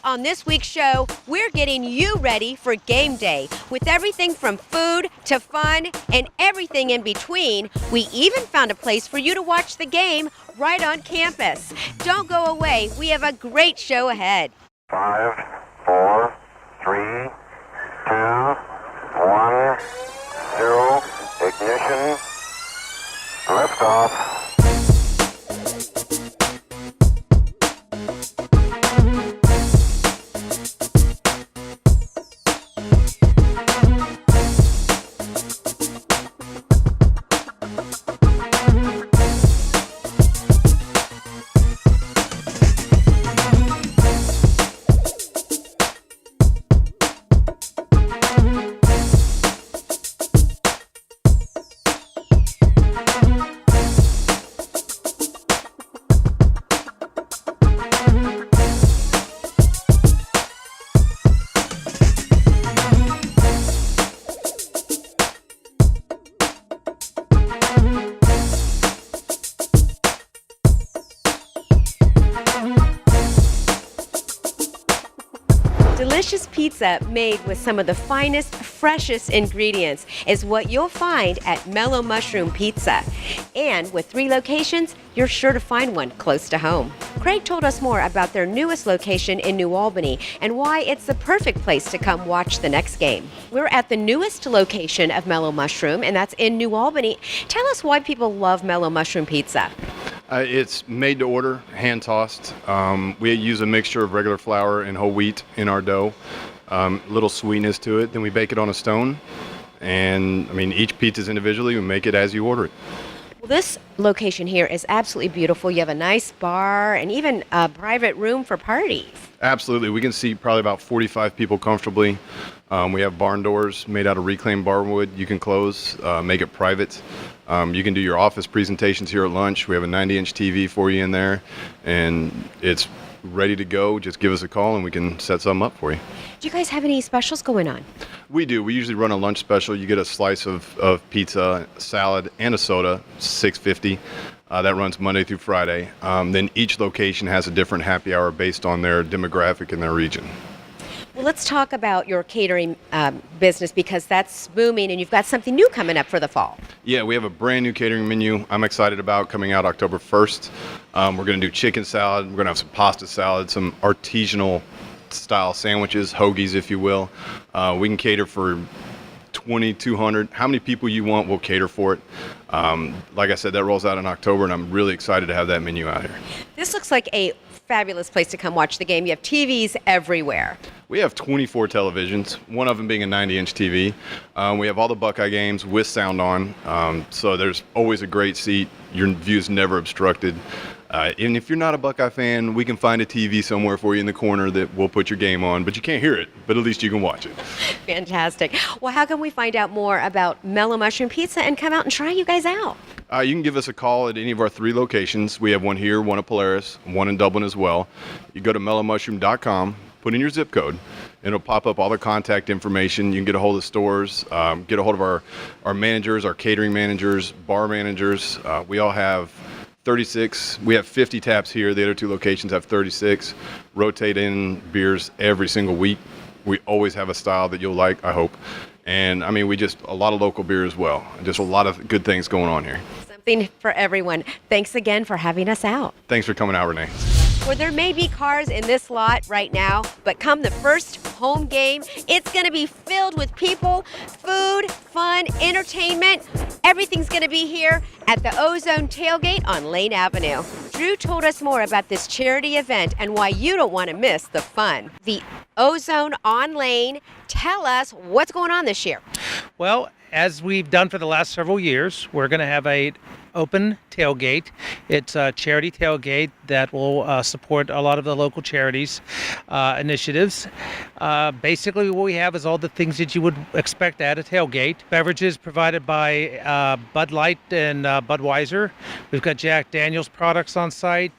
On this week's show, we're getting you ready for game day with everything from food to fun and everything in between. We even found a place for you to watch the game right on campus. Don't go away. We have a great show ahead. 5, 4, 3, 2, 1, 0, ignition, liftoff. Delicious pizza made with some of the finest, freshest ingredients is what you'll find at Mellow Mushroom Pizza. And with 3 locations, you're sure to find one close to home. Craig told us more about their newest location in New Albany and why it's the perfect place to come watch the next game. We're at the newest location of Mellow Mushroom, and that's in New Albany. Tell us why people love Mellow Mushroom Pizza. It's made to order, hand tossed. We use a mixture of regular flour and whole wheat in our dough. Little sweetness to it. Then we bake it on a stone. And each pizza is individually. We make it as you order it. Well, this location here is absolutely beautiful. You have a nice bar and even a private room for parties. Absolutely. We can seat probably about 45 people comfortably. We have barn doors made out of reclaimed barwood. You can close, make it private. You can do your office presentations here at lunch. We have a 90-inch TV for you in there, and it's ready to go. Just give us a call, and we can set something up for you. Do you guys have any specials going on? We do. We usually run a lunch special. You get a slice of pizza, salad, and a soda, $6.50. That runs Monday through Friday. Then each location has a different happy hour based on their demographic and their region. Well, let's talk about your catering business because that's booming and you've got something new coming up for the fall. Yeah, we have a brand new catering menu I'm excited about coming out October 1st. We're going to do chicken salad. We're going to have some pasta salad, some artisanal style sandwiches, hoagies if you will. We can cater for 2,200. How many people you want, we'll cater for it. Like I said, that rolls out in October, and I'm really excited to have that menu out here. This looks like a fabulous place to come watch the game. You have TVs everywhere. We have 24 televisions, one of them being a 90-inch TV. We have all the Buckeye games with sound on, so there's always a great seat. Your view's never obstructed. And if you're not a Buckeye fan, we can find a TV somewhere for you in the corner that we'll put your game on, but you can't hear it, but at least you can watch it. Fantastic. Well, how can we find out more about Mellow Mushroom Pizza and come out and try you guys out? You can give us a call at any of our 3 locations. We have one here, one at Polaris, one in Dublin as well. You go to mellowmushroom.com, put in your zip code, and it'll pop up all the contact information. You can get a hold of stores, get a hold of our managers, our catering managers, bar managers. We all have 36. We have 50 taps here. The other 2 locations have 36. Rotate in beers every single week. We always have a style that you'll like, I hope. And we just a lot of local beer as well. Just a lot of good things going on here. Something for everyone. Thanks again for having us out. Thanks for coming out, Renee. Well, there may be cars in this lot right now, but come the first home game, it's going to be filled with people, food, fun, entertainment. Everything's going to be here at the Ozone Tailgate on Lane Avenue. Drew told us more about this charity event and why you don't want to miss the fun. The Ozone on Lane. Tell us what's going on this year. Well, as we've done for the last several years, we're going to have a open tailgate. It's a charity tailgate that will support a lot of the local charities initiatives. Basically, what we have is all the things that you would expect at a tailgate. Beverages provided by Bud Light and Budweiser. We've got Jack Daniel's products on site,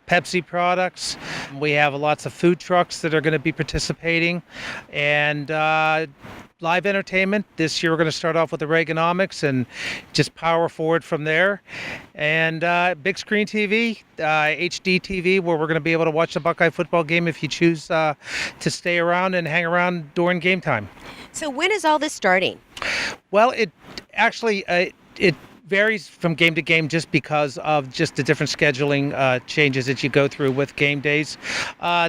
Pepsi products. We have lots of food trucks that are going to be participating, and live entertainment. This year we're going to start off with the Reaganomics and just power forward from there. And big screen TV, HD TV, where we're going to be able to watch the Buckeye football game if you choose to stay around and hang around during game time. So when is all this starting? Well, it actually it varies from game to game just because of just the different scheduling changes that you go through with game days.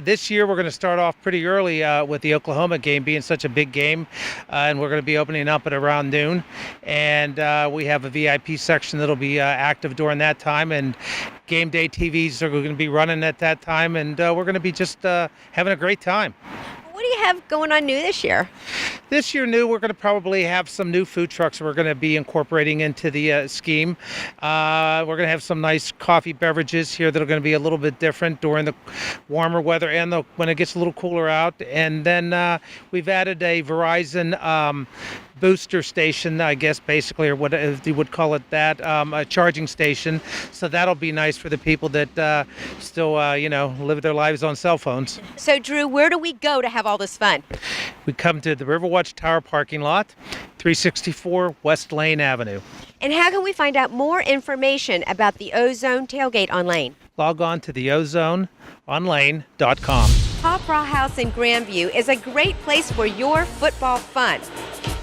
This year we're going to start off pretty early with the Oklahoma game being such a big game, and we're going to be opening up at around noon. And we have a VIP section that'll be active during that time, and game day TVs are going to be running at that time, and we're going to be just having a great time. What do you have going on new this year? This year new, we're going to probably have some new food trucks we're going to be incorporating into the scheme. We're going to have some nice coffee beverages here that are going to be a little bit different during the warmer weather and when it gets a little cooler out. And then we've added a Verizon booster station, I guess, basically, or what you would call it that, a charging station. So that'll be nice for the people that still, live their lives on cell phones. So, Drew, where do we go to have all this fun? We come to the Riverwatch Tower parking lot, 364 West Lane Avenue. And how can we find out more information about the Ozone Tailgate on Lane? Log on to theozoneonlane.com. Hofbrau House in Grandview is a great place for your football fun.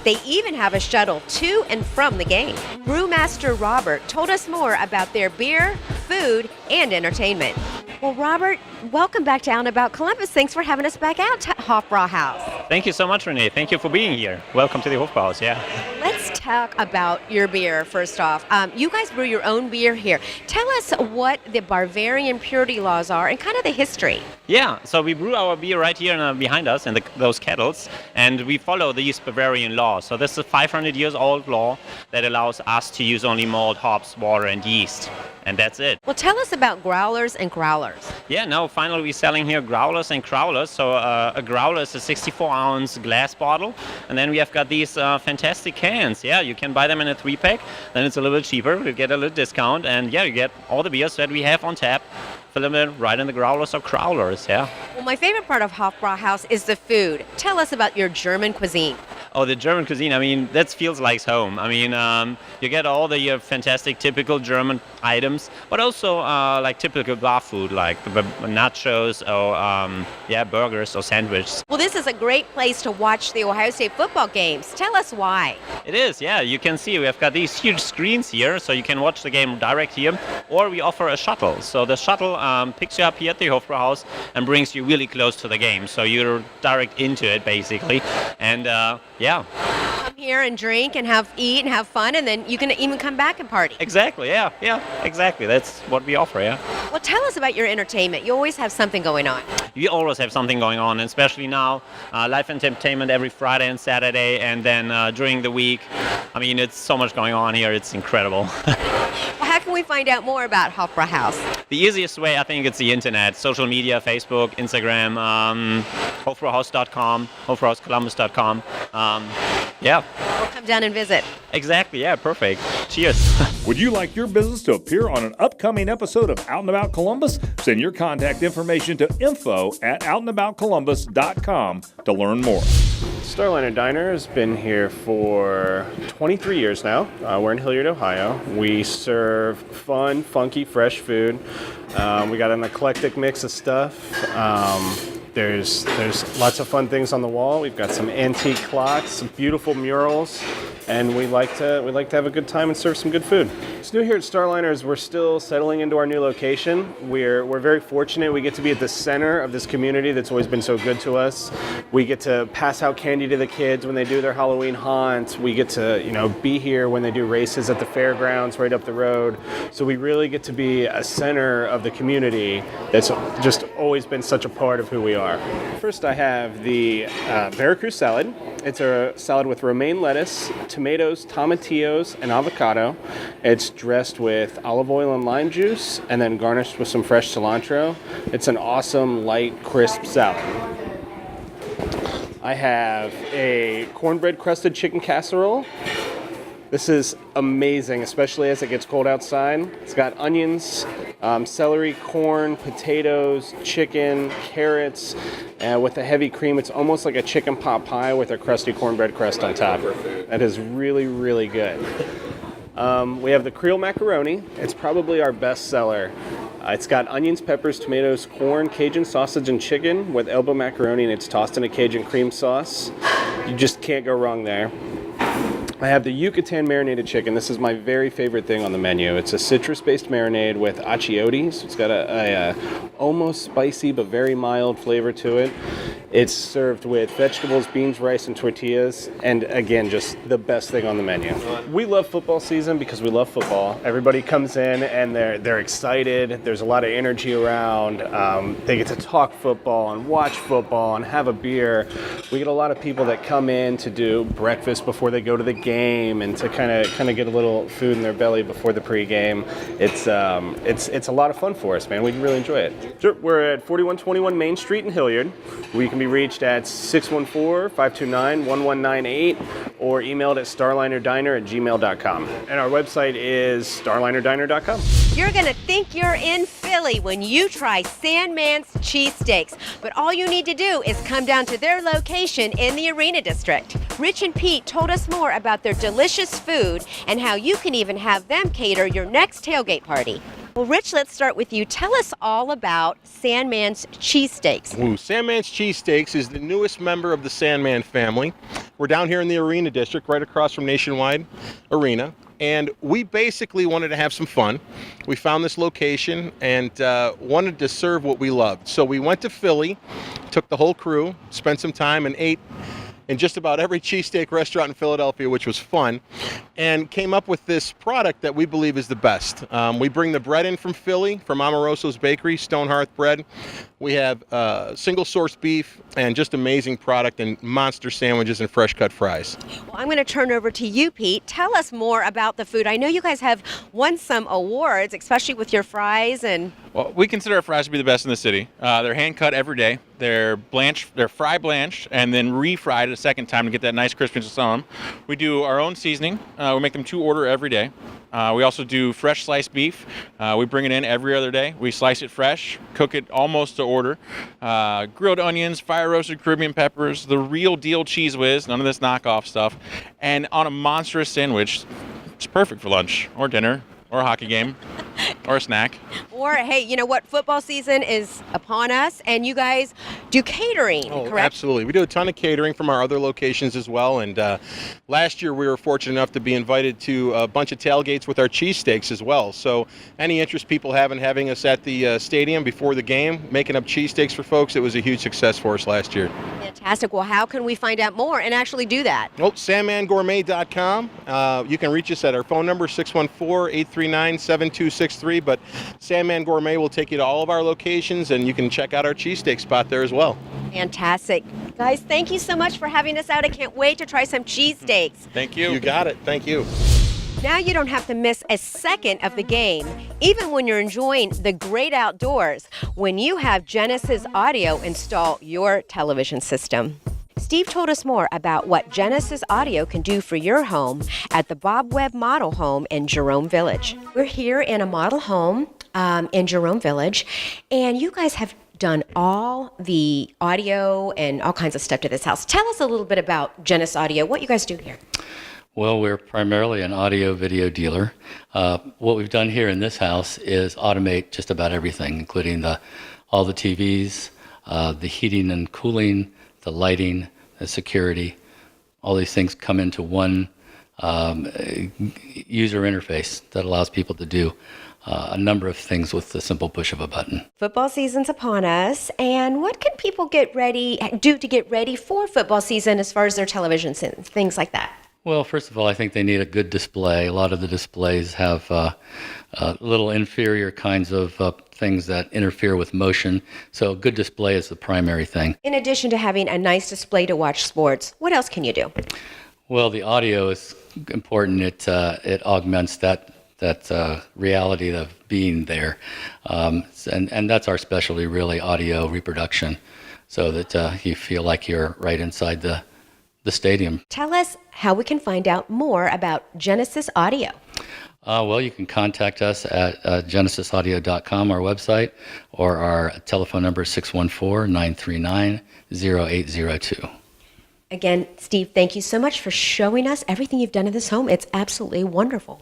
They even have a shuttle to and from the game. Brewmaster Robert told us more about their beer, food, and entertainment. Well, Robert, welcome back to Out and About Columbus. Thanks for having us back out to Hofbrau House. Thank you so much, Renee. Thank you for being here. Welcome to the Hofbrauhaus, yeah. Let's talk about your beer first off. You guys brew your own beer here. Tell us what the Bavarian purity laws are and kind of the history. Yeah, so we brew our beer right here behind us in those kettles, and we follow these Bavarian laws. So this is a 500 years old law that allows us to use only malt, hops, water, and yeast. And that's it. Well, tell us about growlers and growlers. Yeah, now finally we're selling here growlers and crowlers. So a growler is a 64-ounce glass bottle, and then we have got these fantastic cans. Yeah, you can buy them in a 3-pack. Then it's a little bit cheaper. You get a little discount, and yeah, you get all the beers that we have on tap. Fill them in right in the growlers or crowlers. Yeah. Well, my favorite part of Hofbrau House is the food. Tell us about your German cuisine. Oh, the German cuisine, I mean, that feels like home. I mean, you get all the fantastic typical German items, but also like typical bar food, like nachos or burgers or sandwiches. Well, this is a great place to watch the Ohio State football games. Tell us why. It is, yeah. You can see we have got these huge screens here, so you can watch the game direct here, or we offer a shuttle. So the shuttle picks you up here at the Hofbrauhaus and brings you really close to the game. So you're direct into it, basically. And yeah. Come here and drink and eat and have fun, and then you can even come back and party. Exactly, yeah, exactly. That's what we offer, yeah. Well, tell us about your entertainment. You always have something going on. We always have something going on, and especially now, live entertainment every Friday and Saturday, and then during the week. I mean, it's so much going on here. It's incredible. Well, how can we find out more about Hofbrau House? The easiest way, I think, it's the internet, social media, Facebook, Instagram, hofbrauhaus.com, hofbrauhauscolumbus.com. Yeah. We'll come down and visit. Exactly, yeah, perfect. Cheers. Would you like your business to appear on an upcoming episode of Out and About Columbus? Send your contact information to info@outandaboutcolumbus.com to learn more. Starliner Diner has been here for 23 years now. We're in Hilliard, Ohio. We serve fun, funky, fresh food. We got an eclectic mix of stuff. There's lots of fun things on the wall. We've got some antique clocks, some beautiful murals, and we like to have a good time and serve some good food. What's new here at Starliner is we're still settling into our new location. We're very fortunate. We get to be at the center of this community that's always been so good to us. We get to pass out candy to the kids when they do their Halloween haunt. We get to be here when they do races at the fairgrounds right up the road. So we really get to be a center of the community that's just always been such a part of who we are. First, I have the Veracruz salad. It's a salad with romaine lettuce, tomatoes, tomatillos, and avocado. It's dressed with olive oil and lime juice, and then garnished with some fresh cilantro. It's an awesome, light, crisp salad. I have a cornbread crusted chicken casserole. This is amazing, especially as it gets cold outside. It's got onions, celery, corn, potatoes, chicken, carrots, with a heavy cream. It's almost like a chicken pot pie with a crusty cornbread crust on top. That is really, really good. We have the Creole macaroni. It's probably our best seller. It's got onions, peppers, tomatoes, corn, Cajun sausage, and chicken with elbow macaroni, and it's tossed in a Cajun cream sauce. You just can't go wrong there. I have the Yucatan marinated chicken. This is my very favorite thing on the menu. It's a citrus-based marinade with achiote, so it's got a almost spicy but very mild flavor to it. It's served with vegetables, beans, rice, and tortillas, and again, just the best thing on the menu. We love football season because we love football. Everybody comes in and they're excited. There's a lot of energy around. They get to talk football and watch football and have a beer. We get a lot of people that come in to do breakfast before they go to the game and to kind of get a little food in their belly before the pregame. It's a lot of fun for us, man. We really enjoy it. Sure. We're at 4121 Main Street in Hilliard. We can be reached at 614-529-1198 or emailed at starlinerdiner@gmail.com. And our website is starlinerdiner.com. You're going to think you're in Philly when you try Sandman's Cheesesteaks. But all you need to do is come down to their location in the Arena District. Rich and Pete told us more about their delicious food and how you can even have them cater your next tailgate party. Well, Rich, let's start with you. Tell us all about Sandman's Cheesesteaks. Ooh, Sandman's Cheesesteaks is the newest member of the Sandman family. We're down here in the Arena District, right across from Nationwide Arena. And we basically wanted to have some fun. We found this location and wanted to serve what we loved. So we went to Philly, took the whole crew, spent some time and ate in just about every cheesesteak restaurant in Philadelphia, which was fun, and came up with this product that we believe is the best. We bring the bread in from Philly, from Amoroso's Bakery, Stone Hearth Bread. We have single source beef and just amazing product and monster sandwiches and fresh cut fries. Well, I'm going to turn over to you, Pete. Tell us more about the food. I know you guys have won some awards, especially with your fries and... Well, we consider our fries to be the best in the city. They're hand cut every day. They're fry blanched and then refried a second time to get that nice crispiness on them. We do our own seasoning. We make them to order every day. We also do fresh sliced beef. We bring it in every other day. We slice it fresh, cook it almost to order. Grilled onions, fire roasted Caribbean peppers, the real deal Cheese Whiz, none of this knockoff stuff. And on a monstrous sandwich, it's perfect for lunch or dinner or a hockey game. Or a snack. Or, hey, you know what? Football season is upon us, and you guys do catering, correct? Absolutely. We do a ton of catering from our other locations as well. And last year, we were fortunate enough to be invited to a bunch of tailgates with our cheesesteaks as well. So any interest people have in having us at the stadium before the game, making up cheesesteaks for folks, it was a huge success for us last year. Fantastic. Well, how can we find out more and actually do that? Well, SandmanGourmet.com. You can reach us at our phone number, 614-839-7263. But Sandman Gourmet will take you to all of our locations, and you can check out our cheesesteak spot there as well. Fantastic. Guys, thank you so much for having us out. I can't wait to try some cheesesteaks. Thank you. You got it. Thank you. Now you don't have to miss a second of the game, even when you're enjoying the great outdoors, when you have Genesis Audio install your television system. Steve told us more about what Genesis Audio can do for your home at the Bob Webb Model Home in Jerome Village. We're here in a model home in Jerome Village, and you guys have done all the audio and all kinds of stuff to this house. Tell us a little bit about Genesis Audio, what you guys do here. Well, we're primarily an audio-video dealer. What we've done here in this house is automate just about everything, including all the TVs, the heating and cooling, the lighting, the security. All these things come into one user interface that allows people to do a number of things with the simple push of a button. Football season's upon us, and what can people do to get ready for football season as far as their television sets, things like that? Well, first of all, I think they need a good display. A lot of the displays have little inferior kinds of things that interfere with motion. So a good display is the primary thing. In addition to having a nice display to watch sports, what else can you do? Well, the audio is important. It augments that reality of being there. And that's our specialty, really, audio reproduction, so that you feel like you're right inside the the stadium. Tell us how we can find out more about Genesis Audio. Well, you can contact us at genesisaudio.com, our website, or our telephone number is 614-939-0802. Again, Steve, thank you so much for showing us everything you've done in this home. It's absolutely wonderful.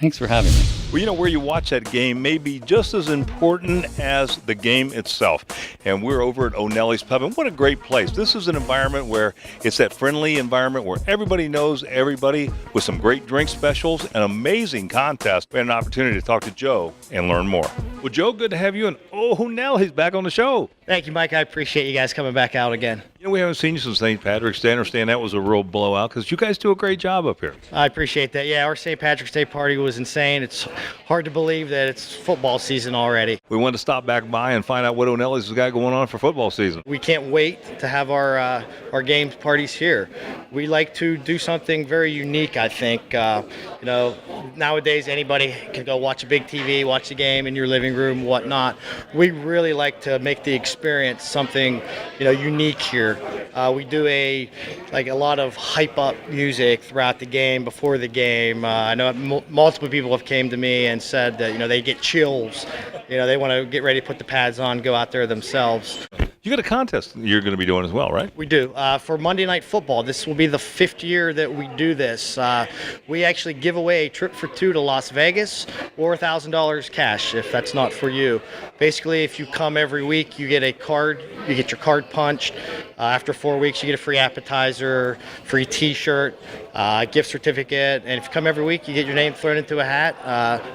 Thanks for having me. Well, you know, where you watch that game may be just as important as the game itself. And we're over at O'Nelly's Pub, and what a great place. This is an environment where it's that friendly environment where everybody knows everybody, with some great drink specials, an amazing contest. We had an opportunity to talk to Joe and learn more. Well, Joe, good to have you. And O'Nelly's back on the show. Thank you, Mike. I appreciate you guys coming back out again. You know, we haven't seen you since St. Patrick's Day. I understand that was a real blowout because you guys do a great job up here. I appreciate that. Yeah, our St. Patrick's Day party was insane. It's hard to believe that it's football season already. We wanted to stop back by and find out what O'Nelly's has got going on for football season. We can't wait to have our games parties here. We like to do something very unique, I think. You know, nowadays anybody can go watch a big TV, watch the game in your living room, whatnot. We really like to make the experience something, you know, unique here. We do a lot of hype up music throughout the game, before the game. I know multiple people have came to me and said that, you know, they get chills. You know, they want to get ready to put the pads on, go out there themselves. You got a contest you're going to be doing as well, right? We do. For Monday Night Football, this will be the 5th year that we do this. We actually give away a trip for 2 to Las Vegas or $1,000 cash if that's not for you. Basically, if you come every week, you get a card. You get your card punched. After 4 weeks, you get a free appetizer, free T-shirt, gift certificate, and if you come every week, you get your name thrown into a hat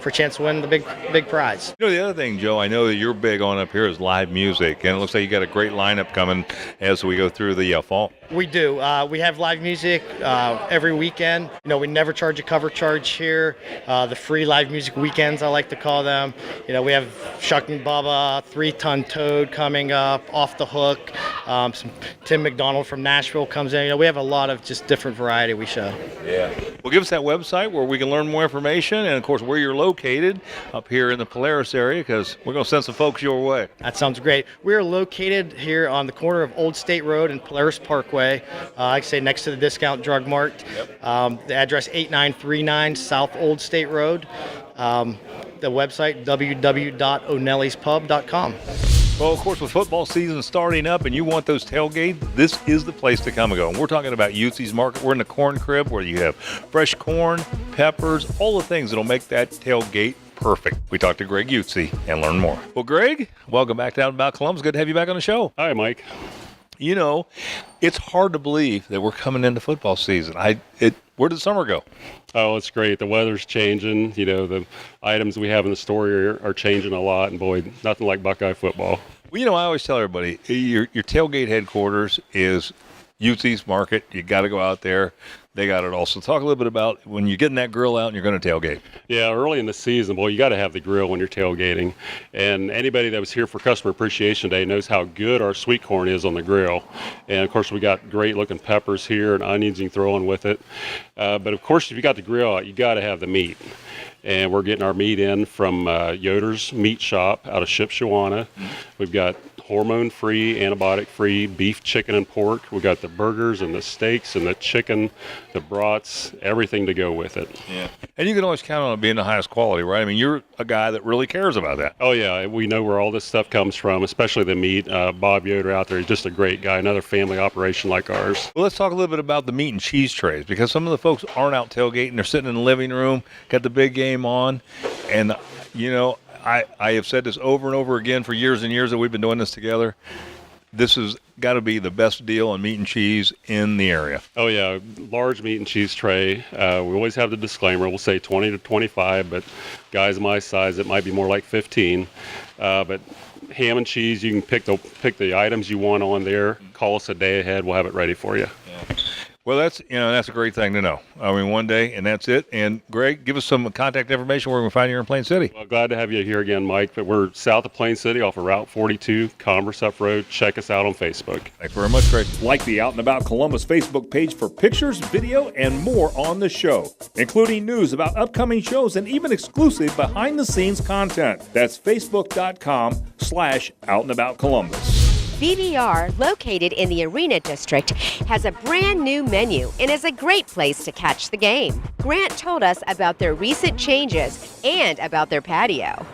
for a chance to win the big prize. You know, the other thing, Joe, I know that you're big on up here is live music, and it looks like you got a great lineup coming as we go through the fall. We do. We have live music every weekend. You know, we never charge a cover charge here. The free live music weekends, I like to call them. You know, we have Shuck and Bubba, 3-Ton Toad coming up, Off the Hook. Some Tim McDonald from Nashville comes in. You know, we have a lot of just different variety we show. Yeah. Well, give us that website where we can learn more information, and of course where you're located up here in the Polaris area, because we're going to send some folks your way. That sounds great. We are located here on the corner of Old State Road and Polaris Parkway. I say next to the Discount Drug Mart. Yep. The address 8939 South Old State Road. The website www.onellyspub.com. Well, of course, with football season starting up and you want those tailgates, this is the place to come and go. And we're talking about Utzi's Market. We're in the corn crib where you have fresh corn, peppers, all the things that'll make that tailgate perfect. We talked to Greg Utzi and learn more. Well, Greg, welcome back to Out and About Columbus. Good to have you back on the show. Hi, Mike. You know, it's hard to believe that we're coming into football season. Where did summer go? Oh, it's great. The weather's changing. You know, the items we have in the store are changing a lot. And boy, nothing like Buckeye football. Well, you know, I always tell everybody, your tailgate headquarters is Utzi's Market. You got to go out there. They got it all. So talk a little bit about when you're getting that grill out and you're going to tailgate. Yeah, early in the season, boy, you got to have the grill when you're tailgating. And anybody that was here for Customer Appreciation Day knows how good our sweet corn is on the grill. And, of course, we got great looking peppers here and onions you can throw in with it. But, of course, if you got the grill out, you got to have the meat. And we're getting our meat in from Yoder's Meat Shop out of Shipshewana. We've got hormone-free, antibiotic-free beef, chicken, and pork. We got the burgers and the steaks and the chicken, the brats, everything to go with it. Yeah. And you can always count on it being the highest quality, right? I mean, you're a guy that really cares about that. Oh, yeah. We know where all this stuff comes from, especially the meat. Bob Yoder out there, he's just a great guy, another family operation like ours. Well, let's talk a little bit about the meat and cheese trays, because some of the folks aren't out tailgating. They're sitting in the living room, got the big game on, and, you know, I have said this over and over again for years and years that we've been doing this together. This has got to be the best deal on meat and cheese in the area. Oh, yeah. Large meat and cheese tray. We always have the disclaimer. We'll say 20 to 25, but guys my size, it might be more like 15. But ham and cheese, you can pick the items you want on there. Call us a day ahead. We'll have it ready for you. Yeah. Well, that's a great thing to know. I mean, one day, and that's it. And, Greg, give us some contact information where we can find you in Plain City. Well, glad to have you here again, Mike. But we're south of Plain City off of Route 42, Commerce Up Road. Check us out on Facebook. Thanks very much, Greg. Like the Out and About Columbus Facebook page for pictures, video, and more on the show, including news about upcoming shows and even exclusive behind-the-scenes content. That's facebook.com/Out and About Columbus. BBR, located in the Arena District, has a brand new menu and is a great place to catch the game. Grant told us about their recent changes and about their patio.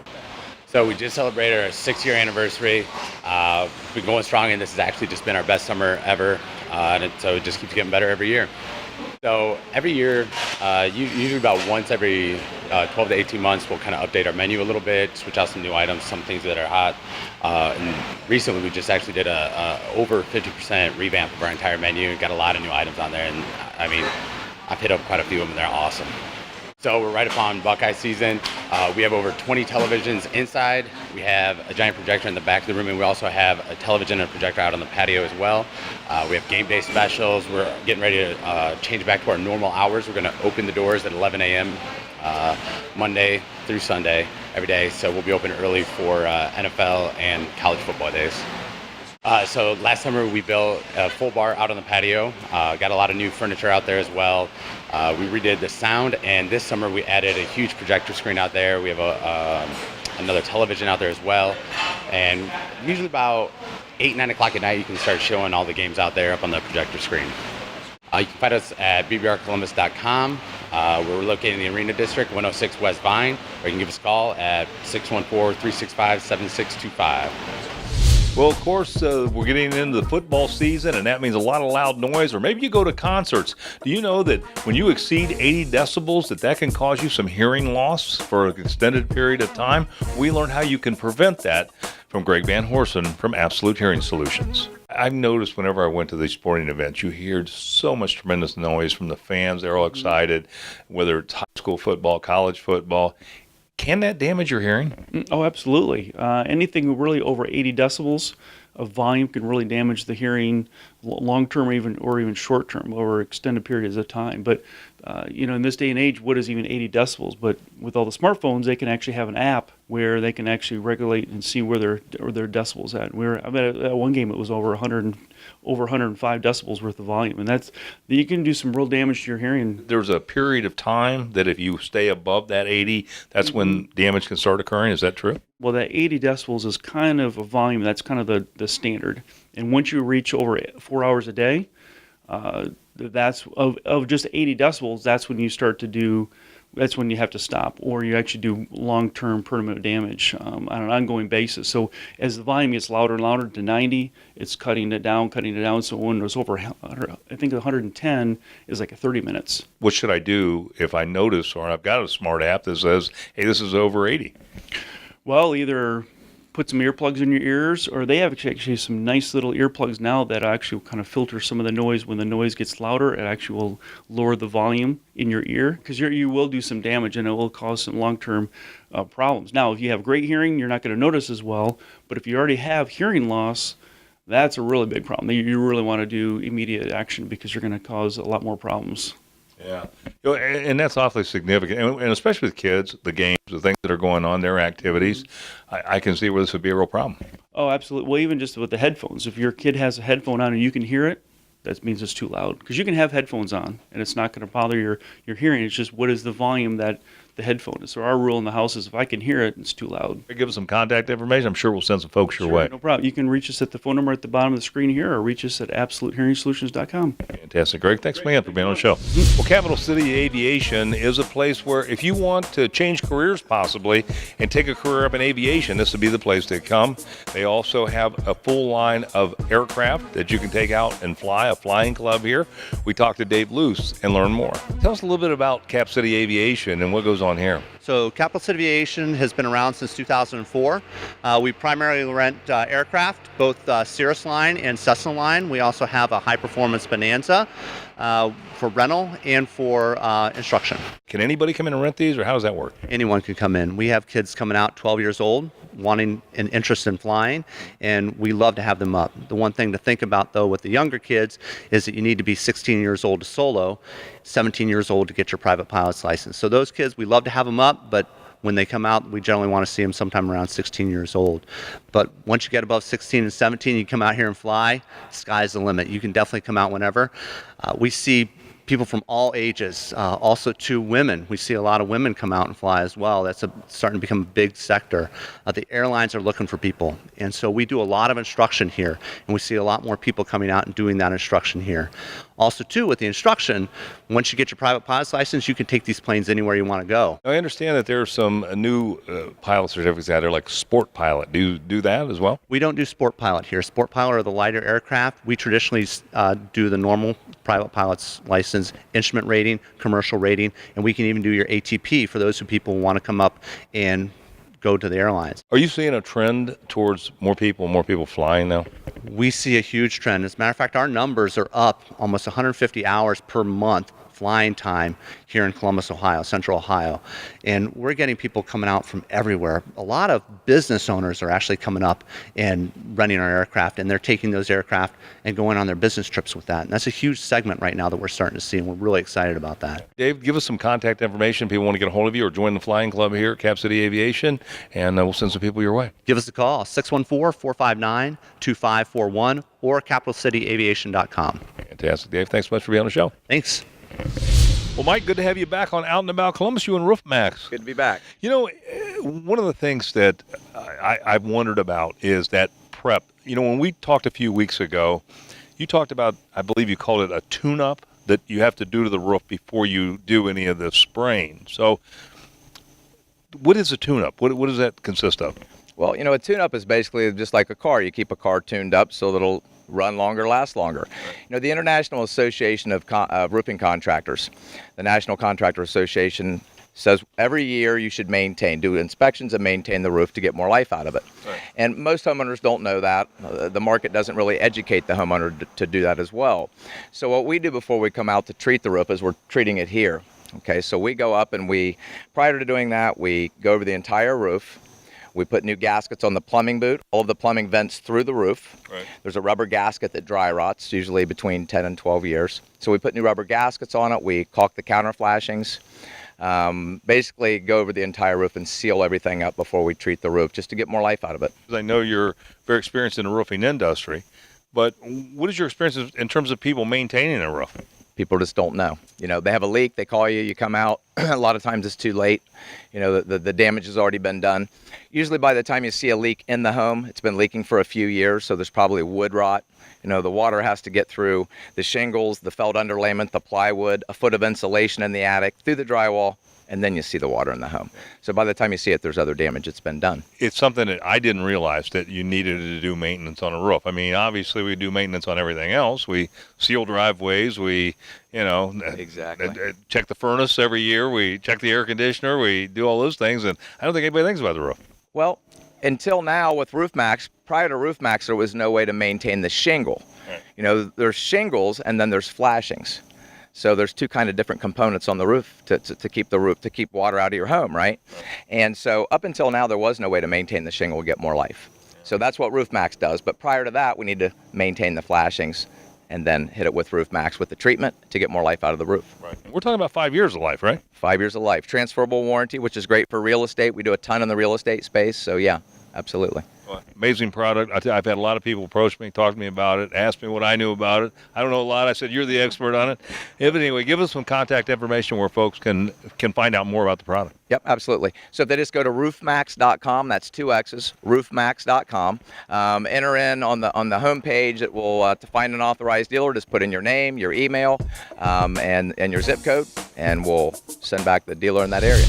So we just celebrated our 6-year anniversary. We've been going strong, and this has actually just been our best summer ever. So it just keeps getting better every year. So every year, usually about once every 12 to 18 months, we'll kind of update our menu a little bit, switch out some new items, some things that are hot. And recently, we just actually did a over 50% revamp of our entire menu. Got a lot of new items on there, and I mean, I've hit up quite a few of them. They're awesome. So we're right upon Buckeye season. We have over 20 televisions inside. We have a giant projector in the back of the room, and we also have a television and a projector out on the patio as well. We have game day specials. We're getting ready to change back to our normal hours. We're going to open the doors at 11 a.m. Monday through Sunday every day. So we'll be open early for NFL and college football days. So last summer we built a full bar out on the patio, got a lot of new furniture out there as well. We redid the sound, and this summer we added a huge projector screen out there. We have another television out there as well. And usually about 8, 9 o'clock at night you can start showing all the games out there up on the projector screen. You can find us at bbrcolumbus.com. We're located in the Arena District, 106 West Vine, or you can give us a call at 614-365-7625. Well, of course, we're getting into the football season, and that means a lot of loud noise. Or maybe you go to concerts. Do you know that when you exceed 80 decibels, that can cause you some hearing loss for an extended period of time? We learned how you can prevent that from Greg Van Horsen from Absolute Hearing Solutions. I've noticed whenever I went to these sporting events, you hear so much tremendous noise from the fans. They're all excited, whether it's high school football, college football. Can that damage your hearing? Oh, absolutely. Anything really over 80 decibels of volume can really damage the hearing long-term or even short-term over extended periods of time. But, in this day and age, what is even 80 decibels? But with all the smartphones, they can actually have an app where they can actually regulate and see where their decibels at. At one game, it was over 105 decibels worth of volume, and you can do some real damage to your hearing. There's a period of time that if you stay above that 80, that's when damage can start occurring. Is that true? Well, that 80 decibels is kind of a volume. That's kind of the standard. And once you reach over 4 hours a day, that's of just 80 decibels. That's when you start to do. That's when you have to stop, or you actually do long-term permanent damage on an ongoing basis. So as the volume gets louder and louder to 90, it's cutting it down. So when it's over, I think 110 is like 30 minutes. What should I do if I notice, or I've got a smart app that says, hey, this is over 80? Well, either put some earplugs in your ears, or they have actually some nice little earplugs now that actually kind of filter some of the noise. When the noise gets louder, it actually will lower the volume in your ear, because you will do some damage and it will cause some long-term problems. Now, if you have great hearing, you're not going to notice as well, but if you already have hearing loss, that's a really big problem. You really want to do immediate action, because you're going to cause a lot more problems. Yeah, and that's awfully significant, and especially with kids, the games, the things that are going on, their activities. I can see where this would be a real problem. Oh, absolutely. Well, even just with the headphones, if your kid has a headphone on and you can hear it, that means it's too loud. Because you can have headphones on, and it's not going to bother your hearing. It's just what is the volume that the headphone is. So our rule in the house is if I can hear it, it's too loud. Give us some contact information. I'm sure we'll send some folks your way. No problem. You can reach us at the phone number at the bottom of the screen here, or reach us at absolutehearingsolutions.com. Fantastic, Greg. Thanks again for being on the show. Well, Capital City Aviation is a place where if you want to change careers possibly and take a career up in aviation, this would be the place to come. They also have a full line of aircraft that you can take out and fly, a flying club here. We talked to Dave Luce and learn more. Tell us a little bit about Cap City Aviation and what goes on here. So Capital City Aviation has been around since 2004. We primarily rent aircraft, both Cirrus Line and Cessna Line. We also have a high-performance Bonanza for rental and for instruction. Can anybody come in and rent these, or how does that work? Anyone can come in. We have kids coming out 12 years old, wanting an interest in flying, and we love to have them up. The one thing to think about, though, with the younger kids is that you need to be 16 years old to solo, 17 years old to get your private pilot's license. So those kids, we love to have them up, but when they come out, we generally want to see them sometime around 16 years old. But once you get above 16 and 17, you come out here and fly, sky's the limit. You can definitely come out whenever. We see people from all ages. Also, to women, we see a lot of women come out and fly as well. That's starting to become a big sector. The airlines are looking for people, and so we do a lot of instruction here, and we see a lot more people coming out and doing that instruction here. Also, too, with the instruction, once you get your private pilot's license, you can take these planes anywhere you want to go. I understand that there are some new pilot certificates out there, like Sport Pilot. Do you do that as well? We don't do Sport Pilot here. Sport Pilot are the lighter aircraft. We traditionally do the normal private pilot's license, instrument rating, commercial rating, and we can even do your ATP for those people who want to come up and go to the airlines. Are you seeing a trend towards more people flying now? We see a huge trend. As a matter of fact, our numbers are up almost 150 hours per month flying time here in Columbus, Ohio, Central Ohio. And we're getting people coming out from everywhere. A lot of business owners are actually coming up and renting our aircraft, and they're taking those aircraft and going on their business trips with that. And that's a huge segment right now that we're starting to see, and we're really excited about that. Dave, give us some contact information if people want to get a hold of you or join the flying club here at Cap City Aviation, and we'll send some people your way. Give us a call, 614-459-2541 or capitalcityaviation.com. Fantastic, Dave. Thanks so much for being on the show. Thanks. Well, Mike, good to have you back on Out and About Columbus, you and RoofMax. Good to be back. You know, one of the things that I've wondered about is that prep. You know, when we talked a few weeks ago, you talked about, I believe you called it a tune-up that you have to do to the roof before you do any of the spraying. So what is a tune-up? What does that consist of? Well, you know, a tune-up is basically just like a car. You keep a car tuned up so that it'll run longer, last longer. You know, the International Association of Roofing Contractors, the National Contractor Association, says every year you should do inspections and maintain the roof to get more life out of it. Right. And most homeowners don't know that. The market doesn't really educate the homeowner to do that as well. So what we do before we come out to treat the roof is we're treating it here. Okay, so we go up and prior to doing that, we go over the entire roof. We put new gaskets on the plumbing boot. All of the plumbing vents through the roof. Right. There's a rubber gasket that dry rots, usually between 10 and 12 years. So we put new rubber gaskets on it. We caulk the counter flashings. Basically go over the entire roof and seal everything up before we treat the roof, just to get more life out of it. I know you're very experienced in the roofing industry, but what is your experience in terms of people maintaining a roof? People just don't know. You know, they have a leak, they call you, you come out. A lot of times it's too late. You know, the damage has already been done. Usually by the time you see a leak in the home, it's been leaking for a few years, so there's probably wood rot. You know, the water has to get through the shingles, the felt underlayment, the plywood, a foot of insulation in the attic, through the drywall, and then you see the water in the home. So by the time you see it, there's other damage that's been done. It's something that I didn't realize that you needed to do maintenance on a roof. I mean, obviously we do maintenance on everything else. We seal driveways, we, exactly. Check the furnace every year, we check the air conditioner, we do all those things, and I don't think anybody thinks about the roof. Well, until now with RoofMax, prior to RoofMax, there was no way to maintain the shingle. Right. You know, there's shingles and then there's flashings. So there's two kind of different components on the roof to keep the roof, to keep water out of your home, right? And so up until now, there was no way to maintain the shingle and get more life. So that's what RoofMax does. But prior to that, we need to maintain the flashings and then hit it with RoofMax with the treatment to get more life out of the roof. Right. We're talking about 5 years of life, right? 5 years of life. Transferable warranty, which is great for real estate. We do a ton in the real estate space. So yeah, absolutely. Amazing product. I've had a lot of people approach me, talk to me about it, ask me what I knew about it. I don't know a lot. I said, you're the expert on it. But anyway, give us some contact information where folks can find out more about the product. Yep, absolutely. So if they just go to roofmax.com, that's 2 X's, roofmax.com. Enter in on the homepage. It will to find an authorized dealer. Just put in your name, your email, and your zip code, and we'll send back the dealer in that area.